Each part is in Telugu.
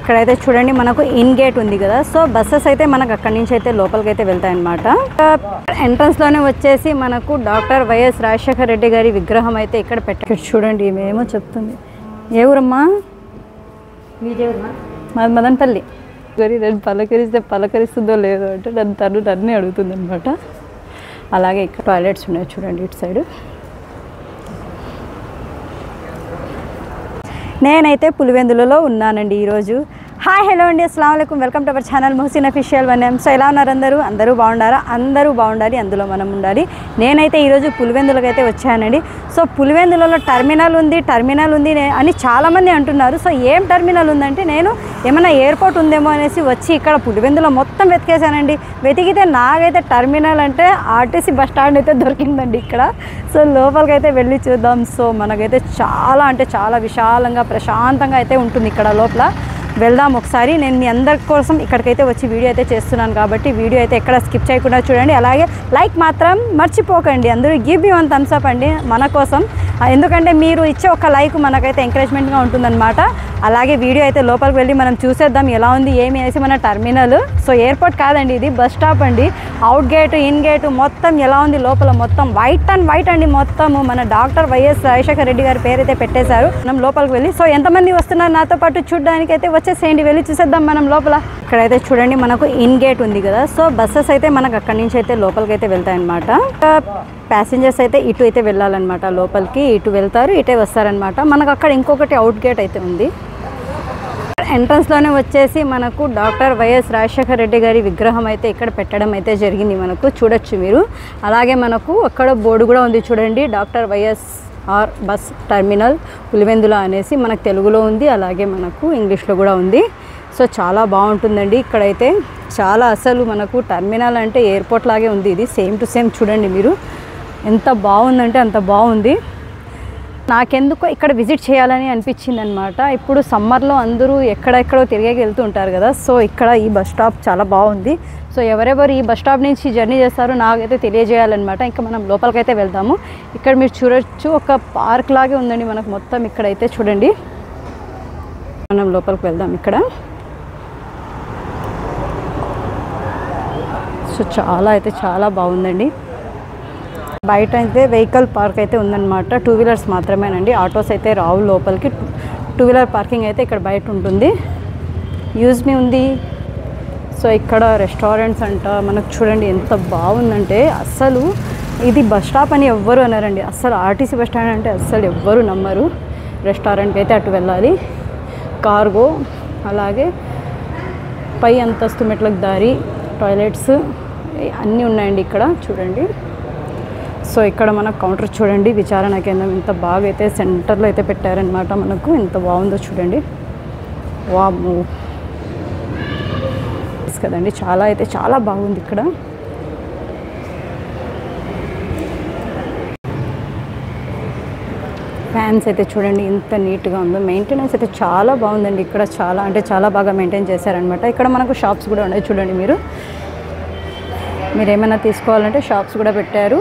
ఇక్కడైతే చూడండి మనకు ఇన్ గేట్ ఉంది కదా, సో బస్సెస్ అయితే మనకు అక్కడి నుంచి అయితే లోపలికి అయితే వెళ్తాయన్నమాట. ఎంట్రన్స్ లోనే వచ్చేసి మనకు డాక్టర్ వైఎస్ రాజశేఖర రెడ్డి గారి విగ్రహం అయితే ఇక్కడ పెట్టారు. చూడండి ఏమేమో చెప్తుంది. ఏ ఊరమ్మా? మాది మదనపల్లి. గరి నన్ను పలకరిస్తే పలకరిస్తుందో లేదో అంటే నన్ను అడుగుతుంది అనమాట. అలాగే ఇక్కడ టాయిలెట్స్ ఉన్నాయి చూడండి ఇటు సైడ్. నేనైతే పులివెందులలో ఉన్నానండి ఈరోజు. హాయ్ హలో అండి, అస్సలాము అలైకుం, welcome to our channel Mohsin official one. So ఎలా ఉన్నారు అందరూ బాగుండారా? అందరూ బాగుండాలి, అందులో మనం ఉండాలి. నేనైతే ఈరోజు పులివెందులకు అయితే వచ్చానండి. సో పులివెందులలో టర్మినల్ ఉంది అని చాలామంది అంటున్నారు. సో ఏం టర్మినల్ ఉందంటే నేను ఏమైనా ఎయిర్పోర్ట్ ఉందేమో అనేసి వచ్చి ఇక్కడ పులివెందులో మొత్తం వెతికేశానండి. వెతికితే నాకైతే టర్మినల్ అంటే ఆర్టీసీ బస్ స్టాండ్ అయితే దొరికిందండి ఇక్కడ. సో లోపలికి అయితే వెళ్ళి చూద్దాం. సో మనకైతే చాలా విశాలంగా ప్రశాంతంగా అయితే ఉంటుంది ఇక్కడ లోపల. వెళ్దాం ఒకసారి. నేను మీ అందరి కోసం ఇక్కడికైతే వచ్చి వీడియో అయితే చేస్తున్నాను కాబట్టి వీడియో అయితే ఎక్కడ స్కిప్ చేయకుండా చూడండి. అలాగే లైక్ మాత్రం మర్చిపోకండి. అందరూ give me one thumbs up అండి మన కోసం. ఎందుకంటే మీరు ఇచ్చే ఒక లైక్ మనకైతే ఎంకరేజ్మెంట్గా ఉంటుందన్నమాట. అలాగే వీడియో అయితే లోపలికి వెళ్ళి మనం చూసేద్దాం ఎలా ఉంది ఏమి అనేసి. మన టర్మినల్, సో ఎయిర్పోర్ట్ కాదండి, ఇది బస్ స్టాప్ అండి. అవుట్ గేటు ఇన్ గేటు మొత్తం ఎలా ఉంది లోపల మొత్తం వైట్ అండి. మొత్తము మన డాక్టర్ వైఎస్ రాజశేఖర రెడ్డి గారి పేరు అయితే పెట్టేశారు. మనం లోపలికి వెళ్ళి సో ఎంతమంది వస్తున్నారు నాతో పాటు చూడడానికి అయితే వచ్చేసేయండి, వెళ్ళి చూసేద్దాం మనం లోపల. ఇక్కడైతే చూడండి మనకు ఇన్ గేట్ ఉంది కదా, సో బస్సెస్ అయితే మనకు అక్కడి నుంచి అయితే లోపలికి అయితే వెళ్తాయన్నమాట. ప్యాసింజర్స్ అయితే ఇటు అయితే వెళ్ళాలన్నమాట లోపలికి. ఇటు వెళ్తారు, ఇటే వస్తారనమాట. మనకు అక్కడ ఇంకొకటి అవుట్ గేట్ అయితే ఉంది. ఎంట్రన్స్ లోనే వచ్చేసి మనకు డాక్టర్ వైఎస్ రాజశేఖర రెడ్డి గారి విగ్రహం అయితే ఇక్కడ పెట్టడం అయితే జరిగింది. మనకు చూడొచ్చు మీరు. అలాగే మనకు అక్కడ బోర్డు కూడా ఉంది చూడండి, doctor YSR bus terminal Pulivendula అనేసి. మనకు తెలుగులో ఉంది, అలాగే మనకు ఇంగ్లీష్లో కూడా ఉంది. సో చాలా బాగుంటుందండి ఇక్కడైతే. చాలా అసలు మనకు టర్మినల్ అంటే ఎయిర్పోర్ట్ లాగే ఉంది. ఇది సేమ్ టు సేమ్ చూడండి మీరు, ఎంత బాగుందంటే అంత బాగుంది. నాకెందుకో ఇక్కడ విజిట్ చేయాలని అనిపించింది అనమాట. ఇప్పుడు సమ్మర్లో అందరూ ఎక్కడెక్కడో తిరిగేకి వెళ్తూ ఉంటారు కదా, సో ఇక్కడ ఈ బస్ స్టాప్ చాలా బాగుంది. సో ఎవరెవరు ఈ బస్ స్టాప్ నుంచి జర్నీ చేస్తారో నాకైతే తెలియజేయాలన్నమాట. ఇంకా మనం లోపలికైతే వెళ్దాము. ఇక్కడ మీరు చూడొచ్చు ఒక పార్క్ లాగే ఉందండి మనకు మొత్తం. ఇక్కడైతే చూడండి, మనం లోపలికి వెళ్దాం. ఇక్కడ సో చాలా బాగుందండి. బయట అయితే వెహికల్ పార్క్ అయితే ఉందన్నమాట. 2 వీలర్స్ మాత్రమేనండి, ఆటోస్ అయితే రావు లోపలికి. 2 వీలర్ పార్కింగ్ అయితే ఇక్కడ బయట ఉంటుంది. యూజ్ మీ ఉంది. సో ఇక్కడ రెస్టారెంట్స్ అంట మనకు చూడండి ఎంత బాగుందంటే. అస్సలు ఇది బస్ స్టాప్ అని ఎవ్వరు అన్నారండి. అస్సలు ఆర్టీసీ బస్ స్టాండ్ అంటే అస్సలు ఎవ్వరు నమ్మరు. రెస్టారెంట్కి అయితే అటు వెళ్ళాలి. కార్గో, అలాగే పై అంతస్తు మెట్లకు దారి, టాయిలెట్స్ అన్నీ ఉన్నాయండి ఇక్కడ చూడండి. సో ఇక్కడ మనకు కౌంటర్ చూడండి, విచారణ కేంద్రం ఎంత బాగా అయితే సెంటర్లో అయితే పెట్టారనమాట. మనకు ఎంత బాగుందో చూడండి. వామ్మో కదండి, చాలా బాగుంది ఇక్కడ. ఫ్యాన్స్ అయితే చూడండి ఎంత నీట్గా ఉందో. మెయింటెనెన్స్ అయితే చాలా బాగుందండి ఇక్కడ. చాలా బాగా మెయింటైన్ చేశారనమాట. ఇక్కడ మనకు షాప్స్ కూడా ఉన్నాయి చూడండి మీరు ఏమైనా తీసుకోవాలంటే షాప్స్ కూడా పెట్టారు.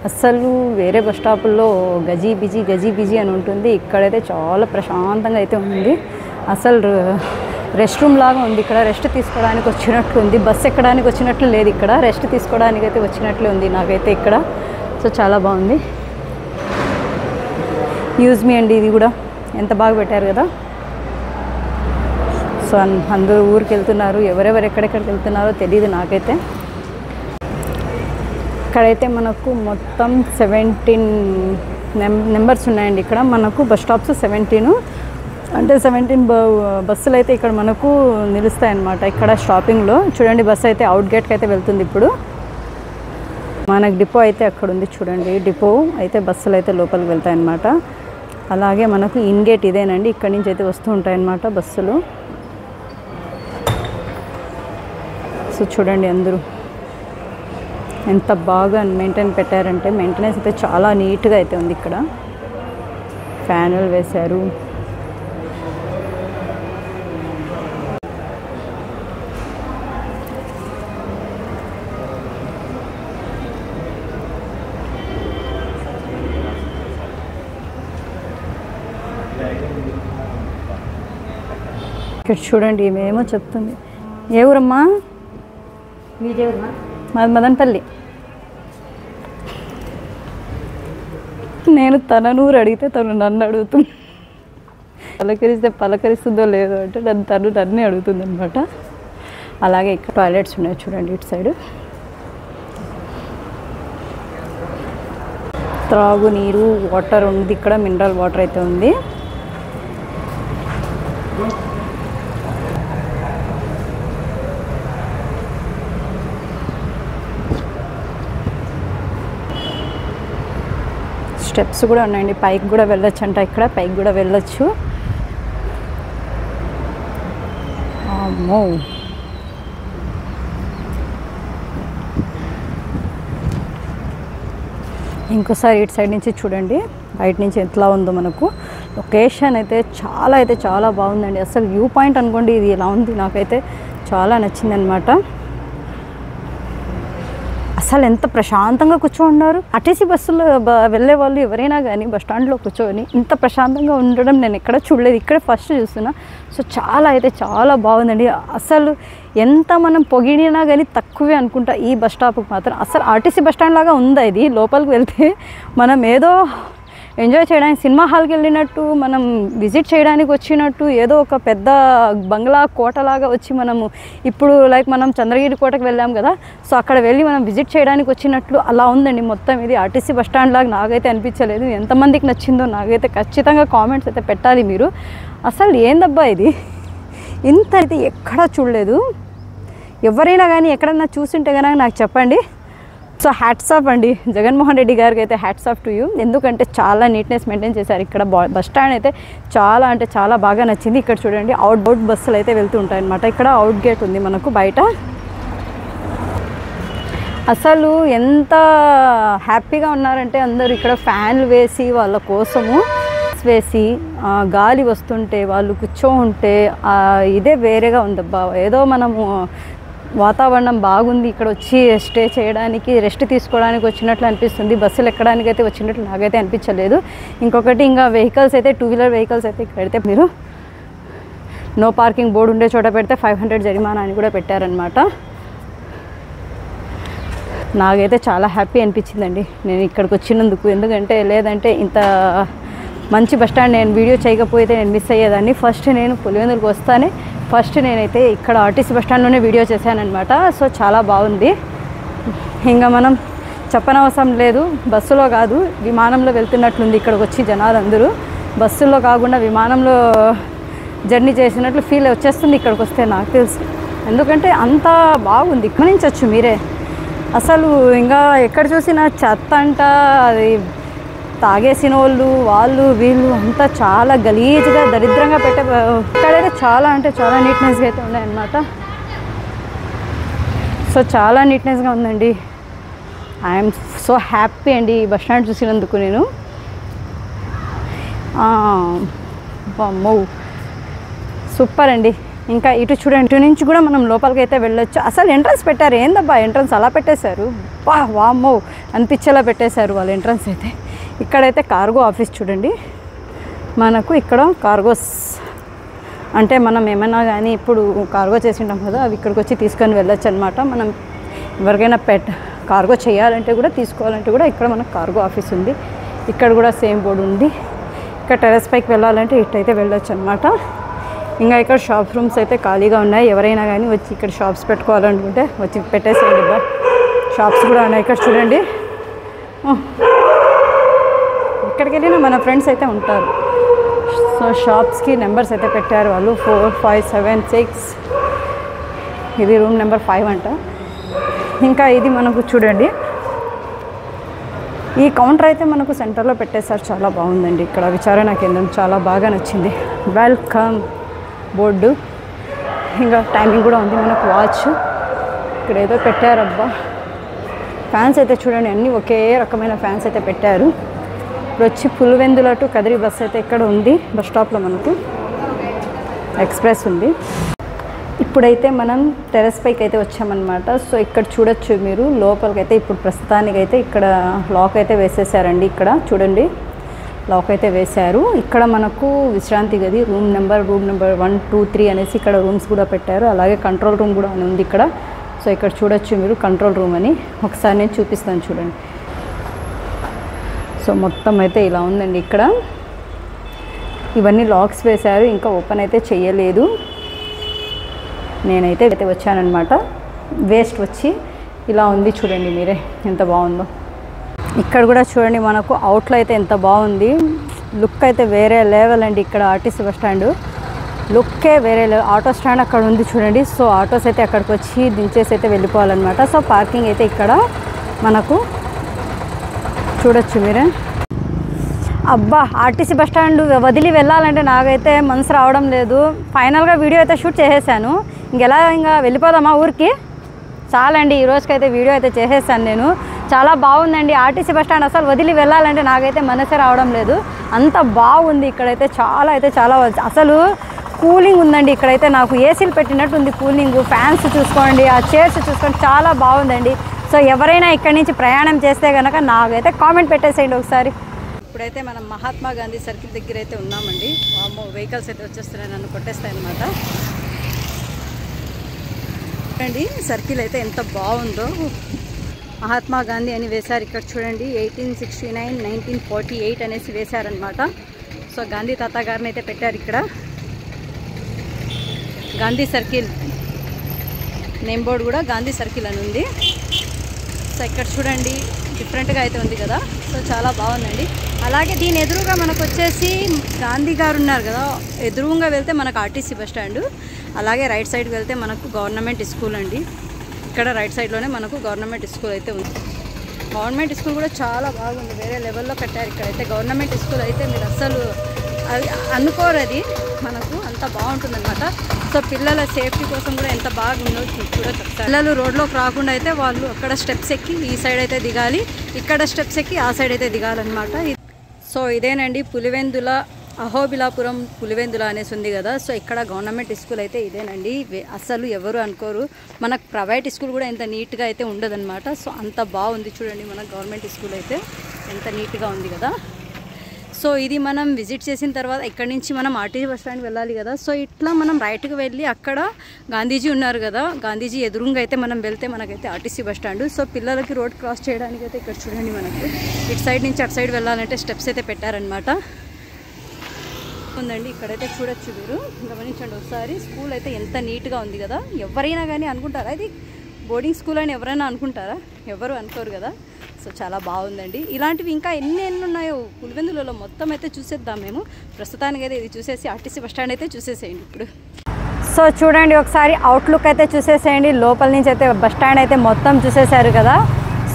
అస్సలు వేరే బస్ స్టాపుల్లో గజీ బిజీ అని ఉంటుంది. ఇక్కడైతే చాలా ప్రశాంతంగా అయితే ఉంది. అసలు రెస్ట్ రూమ్ లాగా ఉంది ఇక్కడ. రెస్ట్ తీసుకోవడానికి వచ్చినట్లు ఉంది. బస్సు ఎక్కడానికి వచ్చినట్లు లేదు ఇక్కడ, రెస్ట్ తీసుకోవడానికి అయితే వచ్చినట్లే ఉంది నాకైతే ఇక్కడ. సో చాలా బాగుంది. యూజ్ మీ అండి, ఇది కూడా ఎంత బాగా పెట్టారు కదా. సో అందరూ ఊరికి వెళ్తున్నారు. ఎవరెవరు ఎక్కడెక్కడికి వెళ్తున్నారో తెలియదు నాకైతే. ఇక్కడైతే మనకు మొత్తం 17 నెంబర్స్ ఉన్నాయండి ఇక్కడ. మనకు బస్ స్టాప్స్ 17 అంటే 17 బస్సులు అయితే ఇక్కడ మనకు నిలుస్తాయన్నమాట. ఇక్కడ స్టాపింగ్లో చూడండి, బస్సు అయితే అవుట్ గేట్కి అయితే వెళ్తుంది. ఇప్పుడు మనకు డిపో అయితే అక్కడ ఉంది చూడండి. డిపో అయితే బస్సులు అయితే లోపలికి వెళ్తాయన్నమాట. అలాగే మనకు ఇన్ గేట్ ఇదేనండి, ఇక్కడి నుంచి అయితే వస్తూ ఉంటాయన్నమాట బస్సులు. సో చూడండి అందరూ ఎంత బాగా మెయింటైన్ పెట్టారంటే. మెయింటెనెన్స్ అయితే చాలా నీట్గా అయితే ఉంది ఇక్కడ. ఫ్యానులు వేశారు. ఇక్కడ చూడండి ఏమేమో చెప్తుంది. ఏ ఊరమ్మా? మాది మదనపల్లి. నేను తనను అడిగితే తను నన్ను అడుగుతుంది. పలకరిస్తే పలకరిస్తుందో లేదో అంటే నన్నే అడుగుతుంది అనమాట. అలాగే ఇక్కడ టాయిలెట్స్ ఉన్నాయి చూడండి ఇటు సైడు. త్రాగునీరు వాటర్ ఉంది ఇక్కడ, మినరల్ వాటర్ అయితే ఉంది. స్టెప్స్ కూడా ఉన్నాయండి, పైకి కూడా వెళ్ళొచ్చు అంట. ఇక్కడ పైకి కూడా వెళ్ళొచ్చు. అమ్మో, ఇంకోసారి ఇటు సైడ్ నుంచి చూడండి, బయట నుంచి ఎట్లా ఉందో మనకు. లొకేషన్ అయితే చాలా బాగుందండి. అసలు వ్యూ పాయింట్ అనుకోండి, ఇది ఎలా ఉంది నాకైతే చాలా నచ్చింది అనమాట. అసలు ఎంత ప్రశాంతంగా కూర్చోన్నారు. ఆర్టీసీ బస్సులో వెళ్ళే వాళ్ళు ఎవరైనా కానీ బస్ స్టాండ్లో కూర్చొని ఇంత ప్రశాంతంగా ఉండడం నేను ఎక్కడ చూడలేదు, ఇక్కడే ఫస్ట్ చూస్తున్నా. సో చాలా బాగుందండి. అసలు ఎంత మనం పొగిడినా కానీ తక్కువే అనుకుంటా ఈ బస్ స్టాప్కి మాత్రం. అసలు ఆర్టీసీ బస్ స్టాండ్ లాగా ఉందా ఇది? లోపలికి వెళ్తే మనం ఏదో ఎంజాయ్ చేయడానికి సినిమా హాల్కి వెళ్ళినట్టు, మనం విజిట్ చేయడానికి వచ్చినట్టు, ఏదో ఒక పెద్ద బంగ్లా కోటలాగా వచ్చి మనము ఇప్పుడు లైక్ మనం చంద్రగిరి కోటకు వెళ్ళాం కదా, సో అక్కడ వెళ్ళి మనం విజిట్ చేయడానికి వచ్చినట్లు అలా ఉందండి మొత్తం. ఇది ఆర్టీసీ బస్ స్టాండ్ లాగా నాకైతే అనిపించలేదు. ఎంతమందికి నచ్చిందో నాకైతే ఖచ్చితంగా కామెంట్స్ అయితే పెట్టాలి మీరు. అసలు ఏందబ్బా ఇది, ఇంత అయితే ఎక్కడా చూడలేదు. ఎవరైనా కానీ ఎక్కడన్నా చూసింటే కనుక నాకు చెప్పండి. సో హ్యాట్స్ ఆఫ్ అండి జగన్మోహన్ రెడ్డి గారికి అయితే, హ్యాట్స్ ఆఫ్ టు యూ. ఎందుకంటే చాలా నీట్నెస్ మెయింటైన్ చేశారు ఇక్కడ. బస్ స్టాండ్ అయితే చాలా బాగా నచ్చింది. ఇక్కడ చూడండి అవుట్ బస్సులు అయితే వెళ్తూ ఉంటాయి అన్నమాట. ఇక్కడ అవుట్ గేట్ ఉంది మనకు బయట. అసలు ఎంత హ్యాపీగా ఉన్నారంటే అందరూ ఇక్కడ ఫ్యాన్లు వేసి వాళ్ళ కోసము వేసి గాలి వస్తుంటే వాళ్ళు కూర్చోంటే ఇదే వేరేగా ఉందబ్బా. ఏదో మనము వాతావరణం బాగుంది, ఇక్కడ వచ్చి స్టే చేయడానికి, రెస్ట్ తీసుకోవడానికి వచ్చినట్లు అనిపిస్తుంది. బస్సులు ఎక్కడానికి అయితే వచ్చినట్లు నాకైతే అనిపించలేదు. ఇంకొకటి ఇంకా వెహికల్స్ అయితే, 2 వీలర్ వెహికల్స్ అయితే ఇక్కడ పెడితే మీరు నో పార్కింగ్ బోర్డు ఉండే చోట పెడితే 500 జరిమానా అని కూడా పెట్టారనమాట. నాకైతే చాలా హ్యాపీ అనిపించిందండి నేను ఇక్కడికి వచ్చినందుకు. ఎందుకంటే లేదంటే ఇంత మంచి బస్ స్టాండ్ నేను వీడియో చేయకపోతే నేను మిస్ అయ్యేదాన్ని. ఫస్ట్ నేను పులివెందులకు వస్తానే నేనైతే ఇక్కడ ఆర్టీసీ బస్ స్టాండ్లోనే వీడియో చేశానమాట. సో చాలా బాగుంది. ఇంకా మనం చెప్పనవసరం లేదు, బస్సులో కాదు విమానంలో వెళ్తున్నట్లుంది ఇక్కడికి వచ్చి జనాలందరూ. బస్సుల్లో కాకుండా విమానంలో జర్నీ చేసినట్లు ఫీల్ వచ్చేస్తుంది ఇక్కడికి వస్తే నాకు తెలుసు. ఎందుకంటే అంత బాగుంది, గమనించవచ్చు మీరే. అసలు ఇంకా ఎక్కడ చూసినా చెత్త అంట, అది తాగేసిన వాళ్ళు వీళ్ళు అంతా చాలా గలీజ్గా దరిద్రంగా ఇక్కడైతే చాలా నీట్నెస్గా అయితే ఉన్నాయన్నమాట. సో చాలా నీట్నెస్గా ఉందండి. ఐఎమ్ సో హ్యాపీ అండి ఈ బస్ స్టాండ్ చూసినందుకు నేను. అమ్మో సూపర్ అండి. ఇంకా ఇటు చూడండి, ఇటు నుంచి కూడా మనం లోపలికి అయితే వెళ్ళొచ్చు. అసలు ఎంట్రన్స్ పెట్టారు, ఏందబ్బా ఎంట్రన్స్ అలా పెట్టేశారు, వామ్మో అనిపించేలా పెట్టేశారు వాళ్ళు ఎంట్రన్స్ అయితే. ఇక్కడైతే కార్గో ఆఫీస్ చూడండి మనకు. ఇక్కడ కార్గోస్ అంటే మనం ఏమైనా కానీ ఇప్పుడు కార్గో చేసి ఉంటాం కదా, అవి ఇక్కడికి వచ్చి తీసుకొని వెళ్ళొచ్చు అనమాట. మనం ఎవరికైనా కార్గో చేయాలంటే కూడా తీసుకోవాలంటే కూడా ఇక్కడ మనకు కార్గో ఆఫీస్ ఉంది. ఇక్కడ కూడా సేమ్ బోర్డు ఉంది. ఇక్కడ టెర్రస్ పైకి వెళ్ళాలంటే ఇట్టయితే వెళ్ళొచ్చు అనమాట. ఇంకా ఇక్కడ షాప్ రూమ్స్ అయితే ఖాళీగా ఉన్నాయి. ఎవరైనా కానీ వచ్చి ఇక్కడ షాప్స్ పెట్టుకోవాలనుకుంటే వచ్చి పెట్టేసేయండి. షాప్స్ కూడా ఉన్నాయి ఇక్కడ చూడండి. ఎక్కడికి వెళ్ళినా మన ఫ్రెండ్స్ అయితే ఉంటారు. సో షాప్స్కి నెంబర్స్ అయితే పెట్టారు వాళ్ళు, 4, 5, 7, 6. ఇది రూమ్ నెంబర్ 5 అంట. ఇంకా ఇది మనకు చూడండి ఈ కౌంటర్ అయితే మనకు సెంటర్లో పెట్టేశారు. చాలా బాగుందండి ఇక్కడ విచారణ కేంద్రం, చాలా బాగా నచ్చింది. వెల్కమ్ బోర్డు, ఇంకా టైమింగ్ కూడా ఉంది మనకు, వాచ్. ఇక్కడ ఏదో పెట్టారబ్బా. ఫ్యాన్స్ అయితే చూడండి అన్నీ ఒకే రకమైన ఫ్యాన్స్ అయితే పెట్టారు. ఇప్పుడు వచ్చి పులివెందుల టు కదిరి బస్ అయితే ఇక్కడ ఉంది. బస్ స్టాప్లో మనకు ఎక్స్ప్రెస్ ఉంది. ఇప్పుడైతే మనం టెర్రస్ పైకి అయితే వచ్చామన్నమాట. సో ఇక్కడ చూడొచ్చు మీరు లోపలికైతే ఇప్పుడు ప్రస్తుతానికైతే ఇక్కడ లాక్ అయితే వేసేసారండి. ఇక్కడ చూడండి లాక్ అయితే వేశారు. ఇక్కడ మనకు విశ్రాంతి గది రూమ్ నెంబర్ 1, 2, 3 అనేసి ఇక్కడ రూమ్స్ కూడా పెట్టారు. అలాగే కంట్రోల్ రూమ్ కూడా అని ఉంది ఇక్కడ. సో ఇక్కడ చూడొచ్చు మీరు కంట్రోల్ రూమ్ అని. ఒకసారి నేను చూపిస్తాను చూడండి. సో మొత్తం అయితే ఇలా ఉందండి. ఇక్కడ ఇవన్నీ లాక్స్ వేశారు, ఇంకా ఓపెన్ అయితే చేయలేదు. నేనైతే వచ్చానన్నమాట. వేస్ట్ వచ్చి ఇలా ఉంది చూడండి మీరే ఎంత బాగుందో. ఇక్కడ కూడా చూడండి మనకు అవుట్లో అయితే ఎంత బాగుంది. లుక్ అయితే వేరే లెవెల్ అండి. ఇక్కడ ఆర్టీసీ బస్ స్టాండ్ లుక్కే వేరే లెవెల్. ఆటో స్టాండ్ అక్కడ ఉంది చూడండి. సో ఆటోస్ అయితే అక్కడికి వచ్చి దించేసి అయితే వెళ్ళిపోవాలన్నమాట. సో పార్కింగ్ అయితే ఇక్కడ మనకు చూడొచ్చు మీరే. అబ్బా, ఆర్టీసీ బస్ స్టాండ్ వదిలి వెళ్ళాలంటే నాకైతే మనసు రావడం లేదు. ఫైనల్గా వీడియో అయితే షూట్ చేసేసాను. ఇంకా వెళ్ళిపోదామా ఊరికి? చాలండి, ఈ రోజుకైతే వీడియో అయితే చేసేసాను నేను. చాలా బాగుందండి ఆర్టీసీ బస్ స్టాండ్. అసలు వదిలి వెళ్ళాలంటే నాకైతే మనసే రావడం లేదు, అంత బాగుంది. ఇక్కడైతే చాలా అసలు కూలింగ్ ఉందండి. ఇక్కడైతే నాకు ఏసీలు పెట్టినట్టు ఉంది కూలింగ్. ఫ్యాన్స్ చూసుకోండి, ఆ చైర్స్ చూసుకోండి, చాలా బాగుందండి. సో ఎవరైనా ఇక్కడి నుంచి ప్రయాణం చేస్తే కనుక నాకైతే కామెంట్ పెట్టేసేయండి ఒకసారి. ఇప్పుడైతే మనం మహాత్మా గాంధీ సర్కిల్ దగ్గర అయితే ఉన్నామండి. వెహికల్స్ అయితే వచ్చేస్తున్నాయి, నన్ను కొట్టేస్తాయి అన్నమాట. చూడండి సర్కిల్ అయితే ఎంత బాగుందో. మహాత్మా గాంధీ అని వేశారు ఇక్కడ చూడండి. 1869, 1948 అనేసి వేశారనమాట. సో గాంధీ తాత గారిని అయితే పెట్టారు ఇక్కడ. గాంధీ సర్కిల్ నేమ్ బోర్డు కూడా గాంధీ సర్కిల్ అని ఉంది. సో ఇక్కడ చూడండి డిఫరెంట్గా అయితే ఉంది కదా. సో చాలా బాగుందండి. అలాగే దీని ఎదురుగా మనకు వచ్చేసి గాంధీ గారు ఉన్నారు కదా. ఎదురుగా వెళ్తే మనకు ఆర్టీసీ బస్ స్టాండ్, అలాగే రైట్ సైడ్కి వెళ్తే మనకు గవర్నమెంట్ స్కూల్ అండి. ఇక్కడ రైట్ సైడ్లోనే మనకు గవర్నమెంట్ స్కూల్ అయితే ఉంది. గవర్నమెంట్ స్కూల్ కూడా చాలా బాగుంది, వేరే లెవెల్లో కట్టారు ఇక్కడైతే. గవర్నమెంట్ స్కూల్ అయితే మీరు అస్సలు అది అనుకోరు, అది మనకు అంత బాగుంటుందన్నమాట. సో పిల్లల సేఫ్టీ కోసం కూడా ఎంత బాగుందో చూడొచ్చు. పిల్లలు రోడ్లోకి రాకుండా అయితే వాళ్ళు అక్కడ స్టెప్స్ ఎక్కి ఈ సైడ్ అయితే దిగాలి, ఇక్కడ స్టెప్స్ ఎక్కి ఆ సైడ్ అయితే దిగాలన్నమాట. సో ఇదేనండి పులివెందుల అహోబిలాపురం పులివెందుల అనేసి ఉంది కదా. సో ఇక్కడ గవర్నమెంట్ స్కూల్ అయితే ఇదేనండి. అస్సలు ఎవరు అనుకోరు. మనకు ప్రైవేట్ స్కూల్ కూడా ఎంత నీట్గా అయితే ఉండదన్నమాట. సో అంత బాగుంది చూడండి మన గవర్నమెంట్ స్కూల్ అయితే ఎంత నీట్గా ఉంది కదా. సో ఇది మనం విజిట్ చేసిన తర్వాత ఇక్కడి నుంచి మనం ఆర్టీసీ బస్ స్టాండ్ వెళ్ళాలి కదా. సో ఇట్లా మనం రైట్కి వెళ్ళి అక్కడ గాంధీజీ ఉన్నారు కదా, గాంధీజీ ఎదురుగా అయితే మనం వెళ్తే మనకైతే ఆర్టీసీ బస్ స్టాండ్. సో పిల్లలకి రోడ్ క్రాస్ చేయడానికి అయితే ఇక్కడ చూడండి మనకు ఇటు సైడ్ నుంచి అటు సైడ్ వెళ్ళాలంటే స్టెప్స్ అయితే పెట్టారనమాట. ఉందండి ఇక్కడైతే చూడొచ్చు, మీరు గమనించండి ఒకసారి. స్కూల్ అయితే ఎంత నీట్గా ఉంది కదా. ఎవరైనా కానీ అనుకుంటారా ఇది బోర్డింగ్ స్కూల్ అని ఎవరైనా అనుకుంటారా? ఎవరు అనుకోరు కదా. సో చాలా బాగుందండి. ఇలాంటివి ఇంకా ఎన్ని ఉన్నాయో పులివెందులలో మొత్తం అయితే చూసేద్దాం మేము. ప్రస్తుతానికి అయితే ఇది చూసేసి ఆర్టీసీ బస్ స్టాండ్ అయితే చూసేసేయండి ఇప్పుడు. సో చూడండి ఒకసారి అవుట్లుక్ అయితే చూసేసేయండి. లోపల నుంచి అయితే బస్ స్టాండ్ అయితే మొత్తం చూసేశారు కదా.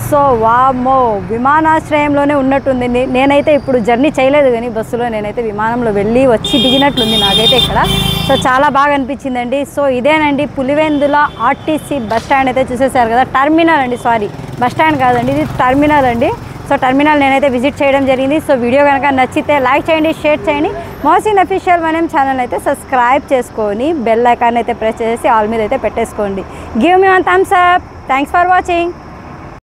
సో వామ్మో, విమానాశ్రయంలోనే ఉన్నట్టుంది. నేనైతే ఇప్పుడు జర్నీ చేయలేదు కానీ బస్సులో, నేనైతే విమానంలో వెళ్ళి వచ్చి దిగినట్లుంది నాకైతే ఇక్కడ. సో చాలా బాగా అనిపించిందండి. సో ఇదేనండి పులివెందుల ఆర్టీసీ బస్ స్టాండ్ అయితే చూసేశారు కదా. టర్మినల్ అండి, సారీ బస్ స్టాండ్ కాదండి, ఇది టర్మినల్ అండి. సో టర్మినల్ నేనైతే విజిట్ చేయడం జరిగింది. సో వీడియో కనుక నచ్చితే లైక్ చేయండి, షేర్ చేయండి. మోహసిన్ అఫీషియల్ మనం ఛానల్ అయితే సబ్స్క్రైబ్ చేసుకొని బెల్ ఐకాన్ అయితే ప్రెస్ చేసి ఆల్ మీద అయితే పెట్టేసుకోండి. Give me one thumbs up. Thanks for watching.